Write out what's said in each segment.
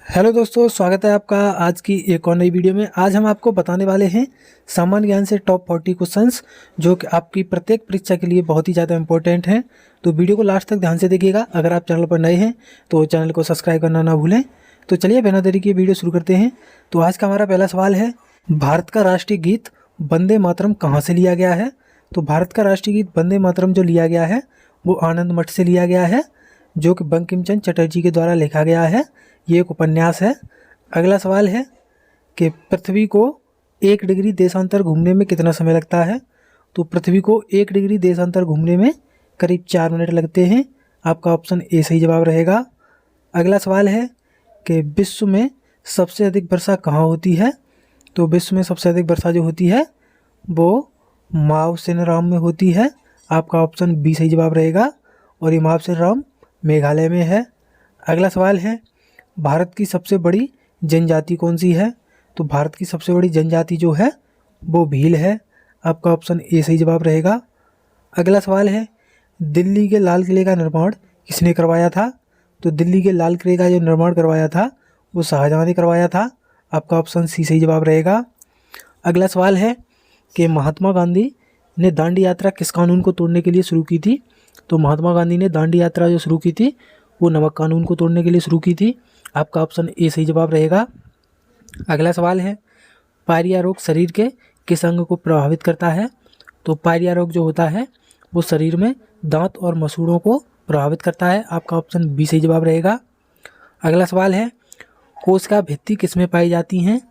Hello दोस्तों, स्वागत है आपका आज की एक और नई वीडियो में। आज हम आपको बताने वाले हैं सामान्य ज्ञान से टॉप 40 क्वेश्चंस जो कि आपकी प्रत्येक परीक्षा के लिए बहुत ही ज़्यादा इंपॉर्टेंट हैं। तो वीडियो को लास्ट तक ध्यान से देखिएगा। अगर आप चैनल पर नए हैं तो चैनल को सब्सक्राइब करना ना भूलें। तो चलिए बिना देरी किए वीडियो शुरू करते हैं। तो आज का हमारा पहला सवाल है, भारत का राष्ट्रीय गीत वंदे मातरम कहाँ से लिया गया है? तो भारत का राष्ट्रीय गीत वंदे मातरम जो लिया गया है वो आनंद मठ से लिया गया है, जो कि बंकिम चंद्र चटर्जी के द्वारा लिखा गया है। ये एक उपन्यास है। अगला सवाल है कि पृथ्वी को 1 डिग्री देशांतर घूमने में कितना समय लगता है? तो पृथ्वी को 1 डिग्री देशांतर घूमने में करीब 4 मिनट लगते हैं। आपका ऑप्शन ए सही जवाब रहेगा। अगला सवाल है कि विश्व में सबसे अधिक वर्षा कहाँ होती है? तो विश्व में सबसे अधिक वर्षा जो होती है वो मावसिनराम में होती है। आपका ऑप्शन बी सही जवाब रहेगा और ये मावसिनराम मेघालय में है। अगला सवाल है, भारत की सबसे बड़ी जनजाति कौन सी है? तो भारत की सबसे बड़ी जनजाति जो है वो भील है। आपका ऑप्शन ए सही जवाब रहेगा। अगला सवाल है, दिल्ली के लाल किले का निर्माण किसने करवाया था? तो दिल्ली के लाल किले का जो निर्माण करवाया था वो शाहजहां ने करवाया था। आपका ऑप्शन सी सही जवाब रहेगा। अगला सवाल है कि महात्मा गांधी ने दांडी यात्रा किस कानून को तोड़ने के लिए शुरू की थी? तो महात्मा गांधी ने दांडी यात्रा जो शुरू की थी वो नमक कानून को तोड़ने के लिए शुरू की थी। आपका ऑप्शन ए सही जवाब रहेगा। अगला सवाल है, पायरिया रोग शरीर के किस अंग को प्रभावित करता है? तो पायरिया रोग जो होता है वो शरीर में दांत और मसूड़ों को प्रभावित करता है। आपका ऑप्शन बी सही जवाब रहेगा। अगला सवाल है, कोशिका भित्ति किसमें पाई जाती हैं?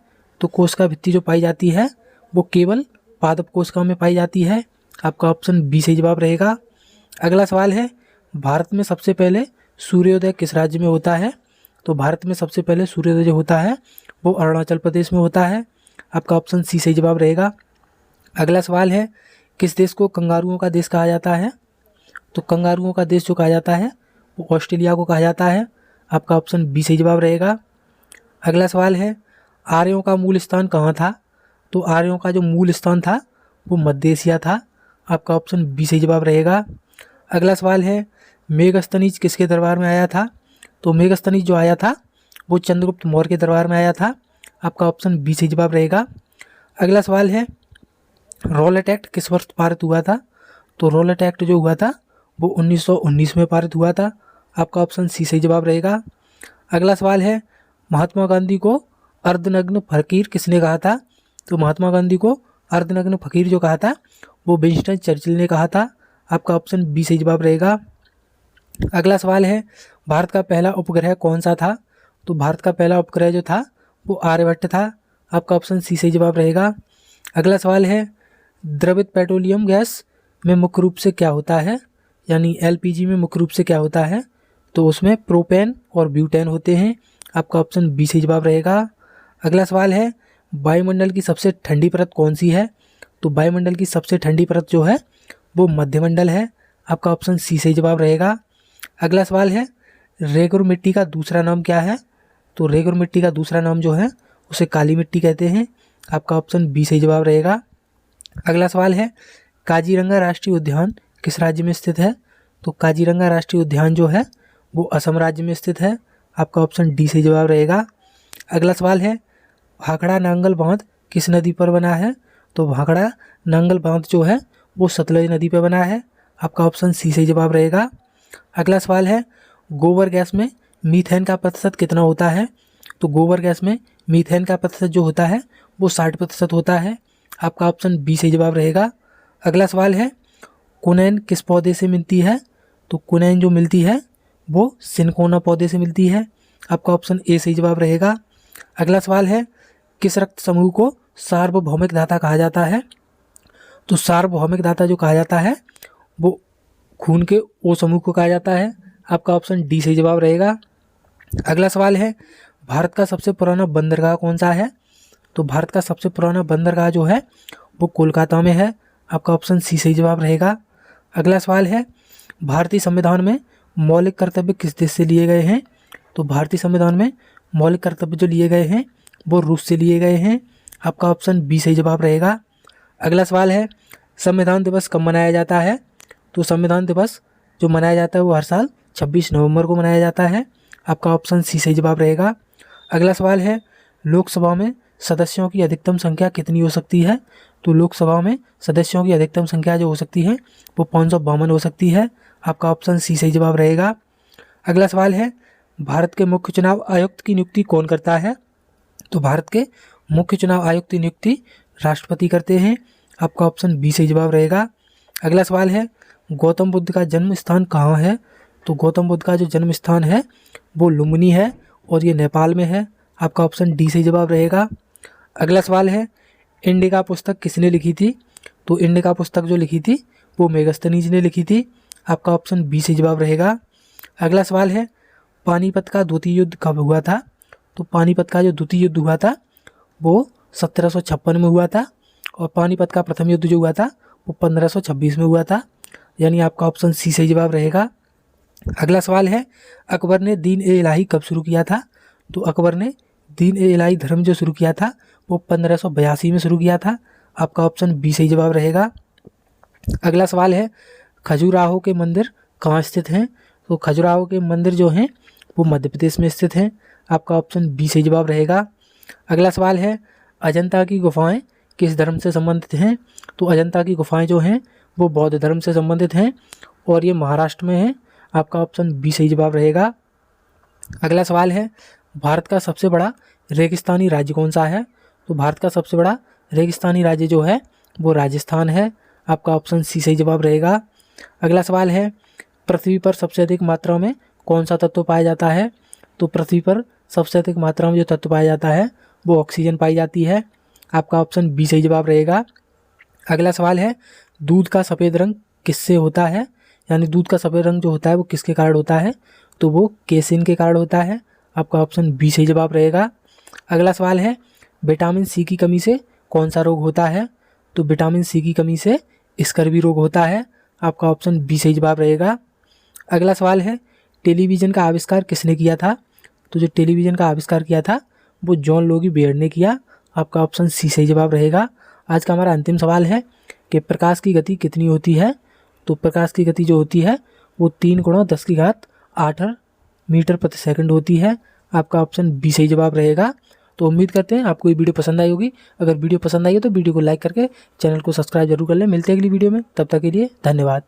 तो कोशिका भित्ति जो पाई जाती है वो केवल पादप कोशिका में पाई जाती है। आपका ऑप्शन बी सही जवाब रहेगा। अगला सवाल है, भारत में सबसे पहले सूर्योदय किस राज्य में होता है? तो भारत में सबसे पहले सूर्योदय जो होता है वो अरुणाचल प्रदेश में होता है। आपका ऑप्शन सी सही जवाब रहेगा। अगला सवाल है, किस देश को कंगारुओं का देश कहा जाता है? तो कंगारुओं का देश जो कहा जाता है वो ऑस्ट्रेलिया को कहा जाता है। आपका ऑप्शन बी सही जवाब रहेगा। अगला सवाल है, आर्यों का मूल स्थान कहाँ था? तो आर्यों का जो मूल स्थान था वो मध्य एशिया था। आपका ऑप्शन बी सही जवाब रहेगा। अगला सवाल है, मेगस्थनीज किसके दरबार में आया था? तो मेगस्थनीज जो आया था वो चंद्रगुप्त मौर्य के दरबार में आया था। आपका ऑप्शन बी सही जवाब रहेगा। अगला सवाल है, रॉलेट एक्ट किस वर्ष पारित हुआ था? तो रॉलेट एक्ट जो हुआ था वो 1919 में पारित हुआ था। आपका ऑप्शन सी सही जवाब रहेगा। अगला सवाल है, महात्मा गांधी को अर्धनग्न फकीर किसने कहा था? तो महात्मा गांधी को अर्धनग्न फकीर जो कहा था वो विंस्टन चर्चिल ने कहा था। आपका ऑप्शन बी सही जवाब रहेगा। अगला सवाल है, भारत का पहला उपग्रह कौन सा था? तो भारत का पहला उपग्रह जो था वो आर्यभट्ट था। आपका ऑप्शन सी सही जवाब रहेगा। अगला सवाल है, द्रवित पेट्रोलियम गैस में मुख्य रूप से क्या होता है? यानी एलपीजी में मुख्य रूप से क्या होता है? तो उसमें प्रोपेन और ब्यूटेन होते हैं। आपका ऑप्शन बी सही जवाब रहेगा। अगला सवाल है, वायुमंडल की सबसे ठंडी परत कौन सी है? तो वायुमंडल की सबसे ठंडी परत जो है वो मध्यमंडल है। आपका ऑप्शन सी सही जवाब रहेगा। अगला सवाल है, रेगुर मिट्टी का दूसरा नाम क्या है? तो रेगुर मिट्टी का दूसरा नाम जो है उसे काली मिट्टी कहते हैं। आपका ऑप्शन बी सही जवाब रहेगा। अगला सवाल है, काजीरंगा राष्ट्रीय उद्यान किस राज्य में स्थित है? तो काजीरंगा राष्ट्रीय उद्यान जो है वो असम राज्य में स्थित है। आपका ऑप्शन डी सही जवाब रहेगा। अगला सवाल है, भाखड़ा नांगल बांध किस नदी पर बना है? तो भाखड़ा नांगल बांध जो है वो सतलज नदी पर बना है। आपका ऑप्शन सी सही जवाब रहेगा। अगला सवाल है, गोबर गैस में मीथेन का प्रतिशत कितना होता है? तो गोबर गैस में मीथेन का प्रतिशत जो होता है वो 60% होता है। आपका ऑप्शन बी सही जवाब रहेगा। अगला सवाल है, कुनैन किस पौधे से मिलती है? तो कुनैन जो मिलती है वो सिनकोना पौधे से मिलती है। आपका ऑप्शन ए सही जवाब रहेगा। अगला सवाल है, किस रक्त समूह को सार्वभौमिक दाता कहा जाता है? तो सार्वभौमिक दाता जो कहा जाता है वो खून के ओ समूह को कहा जाता है। आपका ऑप्शन डी सही जवाब रहेगा। अगला सवाल है, भारत का सबसे पुराना बंदरगाह कौन सा है? तो भारत का सबसे पुराना बंदरगाह जो है वो कोलकाता में है। आपका ऑप्शन सी सही जवाब रहेगा। अगला सवाल है, भारतीय संविधान में मौलिक कर्तव्य किस देश से लिए गए हैं? तो भारतीय संविधान में मौलिक कर्तव्य जो लिए गए हैं वो रूस से लिए गए हैं। आपका ऑप्शन बी सही जवाब रहेगा। अगला सवाल है, संविधान दिवस कब मनाया जाता है? तो संविधान दिवस जो मनाया जाता है वो हर साल 26 नवंबर को मनाया जाता है। आपका ऑप्शन सी सही जवाब रहेगा। अगला सवाल है लोकसभा में सदस्यों की अधिकतम संख्या कितनी हो सकती है। तो लोकसभा में सदस्यों की अधिकतम संख्या जो हो सकती है वो 552 हो सकती है। आपका ऑप्शन सी सही जवाब रहेगा। अगला सवाल है भारत के मुख्य चुनाव आयुक्त की नियुक्ति कौन करता है। तो भारत के मुख्य चुनाव आयुक्त की नियुक्ति राष्ट्रपति करते हैं। आपका ऑप्शन बी सही जवाब रहेगा। अगला सवाल है गौतम बुद्ध का जन्म स्थान कहाँ है। तो गौतम बुद्ध का जो जन्म स्थान है वो लुम्बिनी है और ये नेपाल में है। आपका ऑप्शन डी सही जवाब रहेगा। अगला सवाल है इंडिका पुस्तक किसने लिखी थी। तो इंडिका पुस्तक जो लिखी थी वो मेगस्थनीज ने लिखी थी। आपका ऑप्शन बी सही जवाब रहेगा। अगला सवाल है पानीपत का द्वितीय युद्ध कब हुआ था। तो पानीपत का जो द्वितीय युद्ध हुआ था वो 1756 में हुआ था और पानीपत का प्रथम युद्ध जो हुआ था वो 1526 में हुआ था। यानी आपका ऑप्शन सी सही जवाब रहेगा। अगला सवाल है अकबर ने दीन ए इलाही कब शुरू किया था। तो अकबर ने दीन ए इलाही धर्म जो शुरू किया था वो 1582 में शुरू किया था। आपका ऑप्शन बी सही जवाब रहेगा। अगला सवाल है खजुराहो के मंदिर कहाँ स्थित हैं। तो खजुराहो के मंदिर जो हैं वो मध्य प्रदेश में स्थित हैं। आपका ऑप्शन बी सही जवाब रहेगा। अगला सवाल है अजंता की गुफाएं किस धर्म से संबंधित हैं। तो अजंता की गुफाएं जो हैं वो बौद्ध धर्म से संबंधित हैं और ये महाराष्ट्र में है। आपका ऑप्शन बी सही जवाब रहेगा। अगला सवाल है भारत का सबसे बड़ा रेगिस्तानी राज्य कौन सा है। तो भारत का सबसे बड़ा रेगिस्तानी राज्य जो है वो राजस्थान है। आपका ऑप्शन सी सही जवाब रहेगा। अगला सवाल है पृथ्वी पर सबसे अधिक मात्रा में कौन सा तत्व पाया जाता है। तो पृथ्वी पर सबसे अधिक मात्रा में जो तत्व पाया जाता है वो ऑक्सीजन पाई जाती है। आपका ऑप्शन बी सही जवाब रहेगा। अगला सवाल है दूध का सफ़ेद रंग किससे होता है। यानी दूध का सफ़ेद रंग जो होता है वो किसके कारण होता है। तो वो केसिन के कारण होता है। आपका ऑप्शन बी सही जवाब रहेगा। अगला सवाल है विटामिन सी की कमी से कौन सा रोग होता है। तो विटामिन सी की कमी से स्कर्वी रोग होता है। आपका ऑप्शन बी सही जवाब रहेगा। अगला सवाल है टेलीविज़न का आविष्कार किसने किया था। तो जो टेलीविज़न का आविष्कार किया था वो जॉन लोगी बेयर ने किया। आपका ऑप्शन सी सही जवाब रहेगा। आज का हमारा अंतिम सवाल है कि प्रकाश की गति कितनी होती है। तो प्रकाश की गति जो होती है वो 3 × 10⁸ मीटर प्रति सेकंड होती है। आपका ऑप्शन बी सही जवाब रहेगा। तो उम्मीद करते हैं आपको ये वीडियो पसंद आई होगी। अगर वीडियो पसंद आई हो तो वीडियो को लाइक करके चैनल को सब्सक्राइब जरूर कर लें। मिलते हैं अगली वीडियो में, तब तक के लिए धन्यवाद।